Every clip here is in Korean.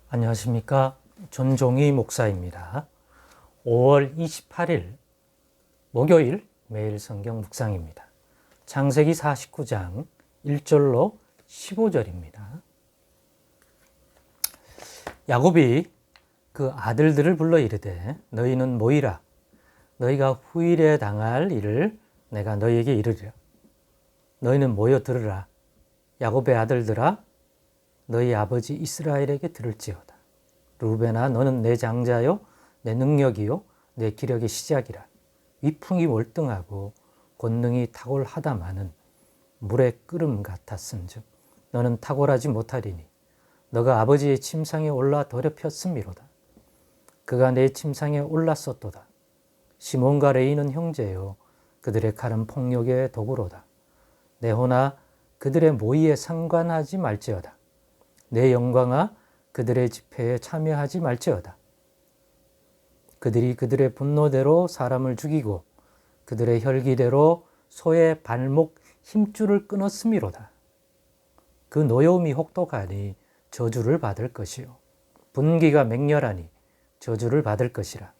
안녕하십니까. 전종희 목사입니다. 5월 28일 목요일 매일 성경 묵상입니다. 창세기 49장 1절로 15절입니다. 야곱이 그 아들들을 불러 이르되 너희는 모이라. 너희가 후일에 당할 일을 내가 너희에게 이르리라. 너희는 모여 들으라. 야곱의 아들들아, 너희 아버지 이스라엘에게 들을지어다. 루벤아, 너는 내 장자요, 내 능력이요, 내 기력의 시작이라. 위풍이 월등하고 권능이 탁월하다마는 물의 끓음 같았은즉 너는 탁월하지 못하리니 너가 아버지의 침상에 올라 더럽혔음이로다. 그가 내 침상에 올랐었도다. 시몬과 레이는 형제요, 그들의 칼은 폭력의 도구로다. 내 호나 그들의 모의에 상관하지 말지어다. 내 영광아 그들의 집회에 참여하지 말지어다. 그들이 그들의 분노대로 사람을 죽이고 그들의 혈기대로 소의 발목 힘줄을 끊었음이로다. 그 노여움이 혹독하니 저주를 받을 것이요 분기가 맹렬하니 저주를 받을 것이라.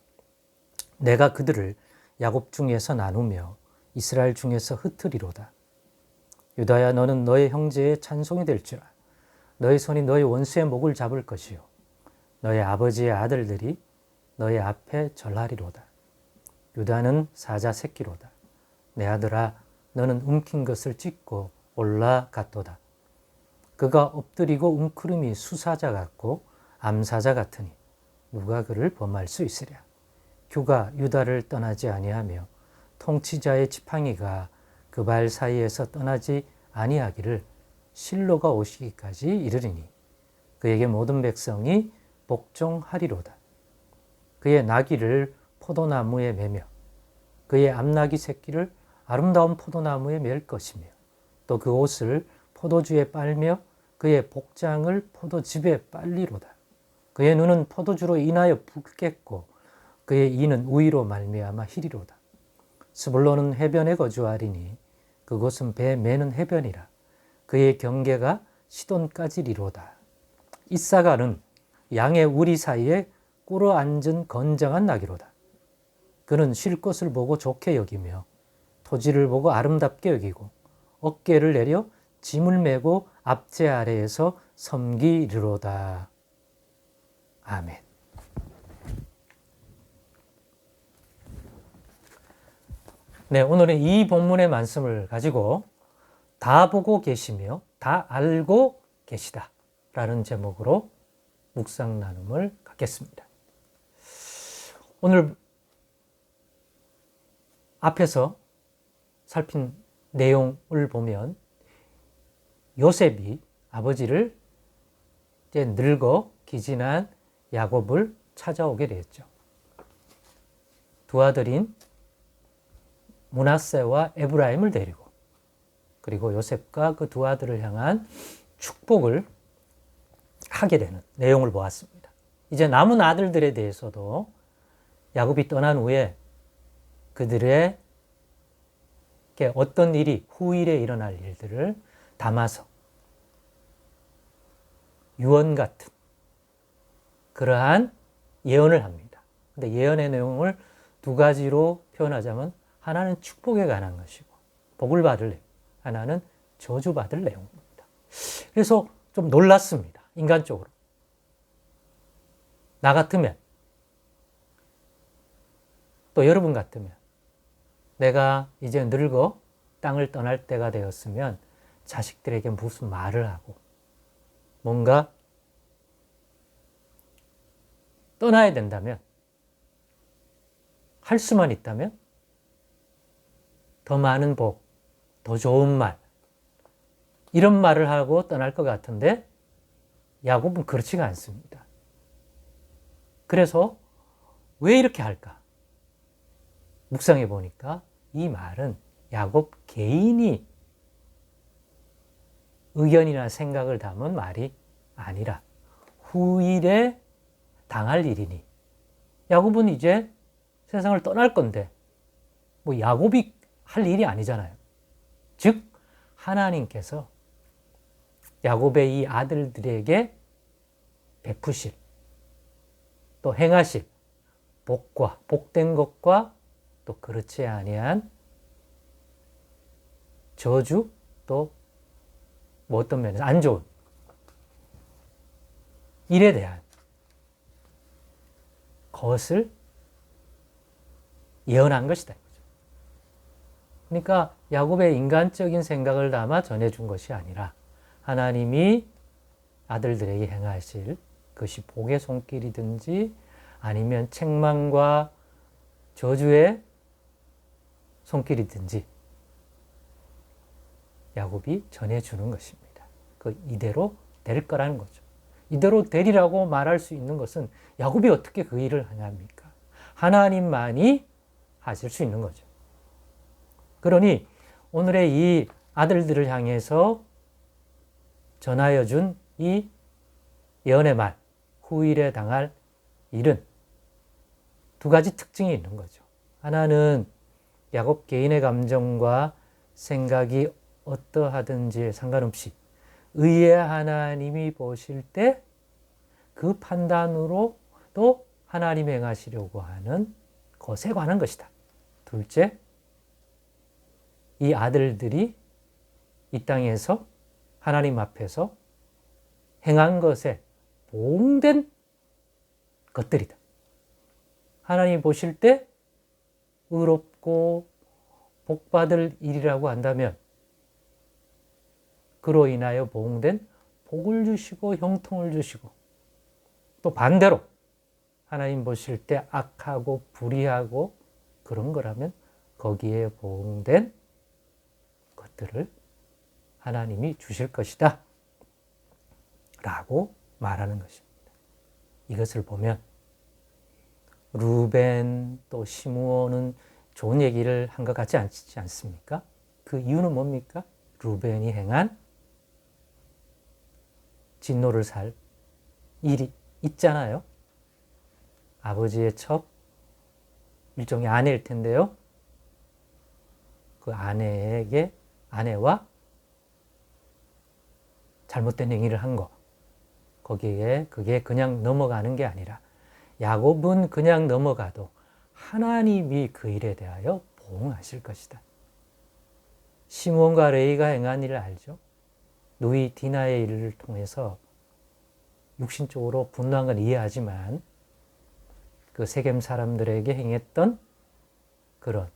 내가 그들을 야곱 중에서 나누며 이스라엘 중에서 흩으리로다. 유다야, 너는 너의 형제의 찬송이 될지라. 너의 손이 너의 원수의 목을 잡을 것이요 너의 아버지의 아들들이 너의 앞에 절하리로다. 유다는 사자 새끼로다. 내 아들아, 너는 움킨 것을 찢고 올라갔도다. 그가 엎드리고 웅크림이 수사자 같고 암사자 같으니 누가 그를 범할 수 있으랴. 규가 유다를 떠나지 아니하며 통치자의 지팡이가 그 발 사이에서 떠나지 아니하기를 실로가 오시기까지 이르리니 그에게 모든 백성이 복종하리로다. 그의 나귀를 포도나무에 매며 그의 암나귀 새끼를 아름다운 포도나무에 맬 것이며 또 그 옷을 포도주에 빨며 그의 복장을 포도즙에 빨리로다. 그의 눈은 포도주로 인하여 붉겠고 그의 이는 우위로 말미암아 희리로다. 스불론은 해변에 거주하리니 그곳은 배 매는 해변이라. 그의 경계가 시돈까지리로다. 이사갈은 양의 우리 사이에 꿇어 앉은 건장한 나귀로다. 그는 쉴 곳을 보고 좋게 여기며 토지를 보고 아름답게 여기고 어깨를 내려 짐을 메고 앞제 아래에서 섬기리로다. 아멘. 네, 오늘은 이 본문의 말씀을 가지고 다 보고 계시며 다 알고 계시다 라는 제목으로 묵상 나눔을 갖겠습니다. 오늘 앞에서 살핀 내용을 보면 요셉이 아버지를 이제 늙어 기진한 야곱을 찾아오게 되었죠. 두 아들인 므낫세와 에브라임을 데리고 그리고 요셉과 그 두 아들을 향한 축복을 하게 되는 내용을 보았습니다. 이제 남은 아들들에 대해서도 야곱이 떠난 후에 그들의 어떤 일이 후일에 일어날 일들을 담아서 유언 같은 그러한 예언을 합니다. 근데 예언의 내용을 두 가지로 표현하자면 하나는 축복에 관한 것이고 복을 받을 내용, 하나는 저주받을 내용입니다. 그래서 좀 놀랐습니다. 인간적으로. 나 같으면 또 여러분 같으면 내가 이제 늙어 땅을 떠날 때가 되었으면 자식들에게 무슨 말을 하고 뭔가 떠나야 된다면 할 수만 있다면 더 많은 복, 더 좋은 말 이런 말을 하고 떠날 것 같은데 야곱은 그렇지가 않습니다. 그래서 왜 이렇게 할까? 묵상해 보니까 이 말은 야곱 개인이 의견이나 생각을 담은 말이 아니라 후일에 당할 일이니 야곱은 이제 세상을 떠날 건데 뭐 야곱이 할 일이 아니잖아요. 즉 하나님께서 야곱의 이 아들들에게 베푸실, 또 행하실, 복과 복된 것과 또 그렇지 아니한 저주, 또 뭐 어떤 면에서 안 좋은 일에 대한 것을 예언한 것이다. 그러니까 야곱의 인간적인 생각을 담아 전해준 것이 아니라 하나님이 아들들에게 행하실 그것이 복의 손길이든지 아니면 책망과 저주의 손길이든지 야곱이 전해주는 것입니다. 그 이대로 될 거라는 거죠. 이대로 되리라고 말할 수 있는 것은 야곱이 어떻게 그 일을 하냐입니까? 하나님만이 하실 수 있는 거죠. 그러니 오늘의 이 아들들을 향해서 전하여 준 이 예언의 말, 후일에 당할 일은 두 가지 특징이 있는 거죠. 하나는 야곱 개인의 감정과 생각이 어떠하든지에 상관없이 의의 하나님이 보실 때 그 판단으로 또 하나님 행하시려고 하는 것에 관한 것이다. 둘째, 이 아들들이 이 땅에서 하나님 앞에서 행한 것에 보응된 것들이다. 하나님 보실 때 의롭고 복받을 일이라고 한다면 그로 인하여 보응된 복을 주시고 형통을 주시고 또 반대로 하나님 보실 때 악하고 불의하고 그런 거라면 거기에 보응된 것들을 하나님이 주실 것이다 라고 말하는 것입니다. 이것을 보면 루벤 또 시므온은 좋은 얘기를 한 것 같지 않습니까? 그 이유는 뭡니까? 루벤이 행한 진노를 살 일이 있잖아요. 아버지의 첩, 일종의 아내일 텐데요. 그 아내와 잘못된 행위를 한 거. 거기에 그게 그냥 넘어가는 게 아니라 야곱은 그냥 넘어가도 하나님이 그 일에 대하여 보응하실 것이다. 시므온과 레위가 행한 일을 알죠? 누이 디나의 일을 통해서 육신적으로 분노한 건 이해하지만 그 세겜 사람들에게 행했던 그런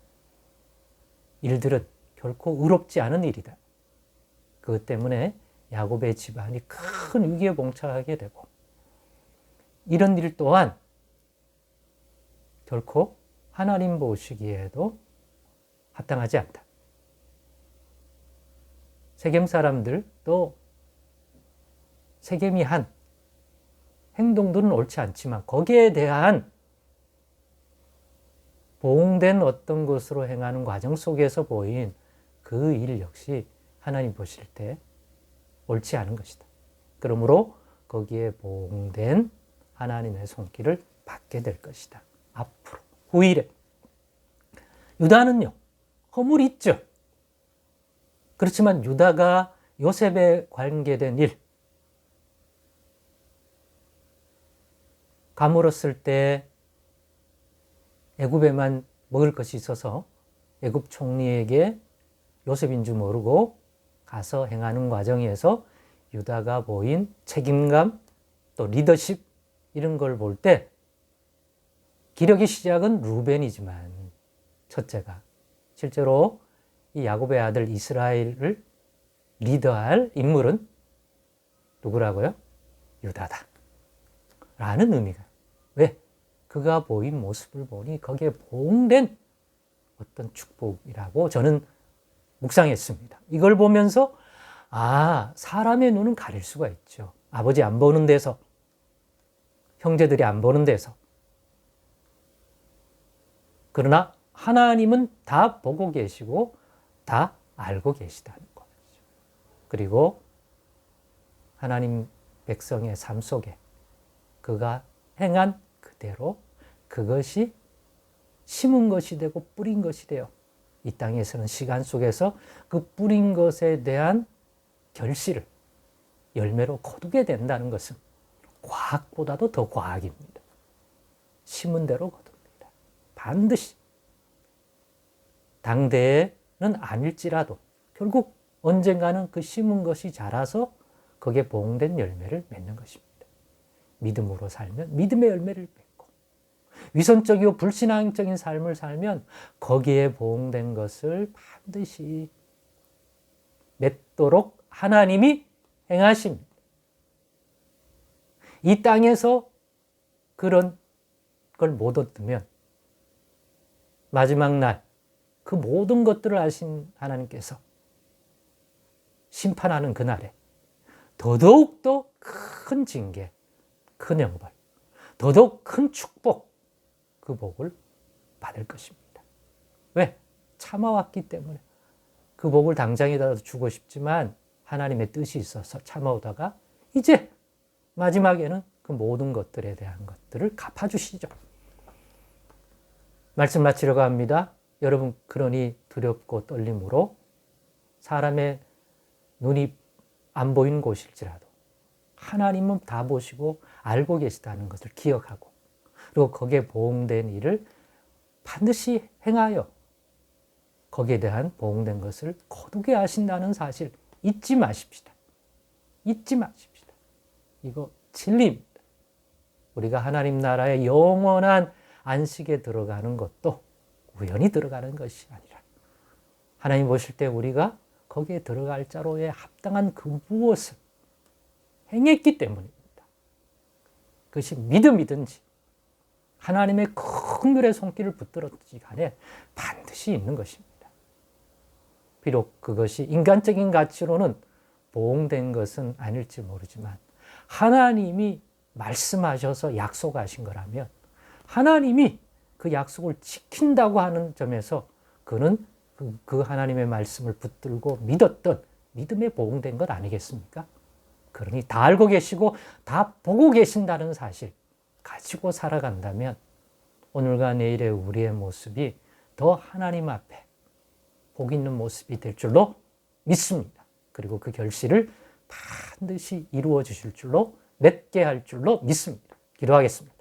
일들은 결코 의롭지 않은 일이다. 그것 때문에 야곱의 집안이 큰 위기에 봉착하게 되고 이런 일 또한 결코 하나님 보시기에도 합당하지 않다. 세겜 사람들 또 세겜이 한 행동들은 옳지 않지만 거기에 대한 보응된 어떤 것으로 행하는 과정 속에서 보인 그 일 역시 하나님 보실 때 옳지 않은 것이다. 그러므로 거기에 보응된 하나님의 손길을 받게 될 것이다. 앞으로 후일에. 유다는요, 허물이 있죠. 그렇지만 유다가 요셉에 관계된 일, 가물었을 때 애굽에만 먹을 것이 있어서 애굽 총리에게 요셉인 줄 모르고 가서 행하는 과정에서 유다가 보인 책임감, 또 리더십 이런 걸 볼 때 기력의 시작은 루벤이지만 첫째가 실제로 이 야곱의 아들 이스라엘을 리더할 인물은 누구라고요? 유다다 라는 의미가. 왜? 그가 보인 모습을 보니 거기에 보응된 어떤 축복이라고 저는 묵상했습니다. 이걸 보면서 사람의 눈은 가릴 수가 있죠. 아버지 안 보는 데서, 형제들이 안 보는 데서. 그러나 하나님은 다 보고 계시고 다 알고 계시다는 거죠. 그리고 하나님 백성의 삶 속에 그가 행한 그대로 그것이 심은 것이 되고 뿌린 것이 되어 이 땅에서는 시간 속에서 그 뿌린 것에 대한 결실을 열매로 거두게 된다는 것은 과학보다도 더 과학입니다. 심은 대로 거둡니다. 반드시. 당대에는 아닐지라도 결국 언젠가는 그 심은 것이 자라서 거기에 보응된 열매를 맺는 것입니다. 믿음으로 살면 믿음의 열매를 맺고, 위선적이고 불신앙적인 삶을 살면 거기에 보응된 것을 반드시 맺도록 하나님이 행하십니다. 이 땅에서 그런 걸 못 얻으면 마지막 날 그 모든 것들을 아신 하나님께서 심판하는 그날에 더더욱더 큰 징계, 큰 형벌, 더더욱 큰 축복, 그 복을 받을 것입니다. 왜? 참아왔기 때문에. 그 복을 당장이라도 주고 싶지만 하나님의 뜻이 있어서 참아오다가 이제 마지막에는 그 모든 것들에 대한 것들을 갚아주시죠. 말씀 마치려고 합니다. 여러분, 그러니 두렵고 떨림으로 사람의 눈이 안 보이는 곳일지라도 하나님은 다 보시고 알고 계시다는 것을 기억하고, 그리고 거기에 보응된 일을 반드시 행하여 거기에 대한 보응된 것을 거두게 하신다는 사실 잊지 마십시다. 잊지 마십시다. 이거 진리입니다. 우리가 하나님 나라의 영원한 안식에 들어가는 것도 우연히 들어가는 것이 아니라 하나님 보실 때 우리가 거기에 들어갈 자로에 합당한 그 무엇을 행했기 때문입니다. 그것이 믿음이든지 하나님의 큰 글의 손길을 붙들었지 간에 반드시 있는 것입니다. 비록 그것이 인간적인 가치로는 보응된 것은 아닐지 모르지만 하나님이 말씀하셔서 약속하신 거라면 하나님이 그 약속을 지킨다고 하는 점에서 그는 그 하나님의 말씀을 붙들고 믿었던 믿음에 보응된 것 아니겠습니까? 그러니 다 알고 계시고 다 보고 계신다는 사실 가지고 살아간다면 오늘과 내일의 우리의 모습이 더 하나님 앞에 복 있는 모습이 될 줄로 믿습니다. 그리고 그 결실을 반드시 이루어 주실 줄로 맺게 할 줄로 믿습니다. 기도하겠습니다.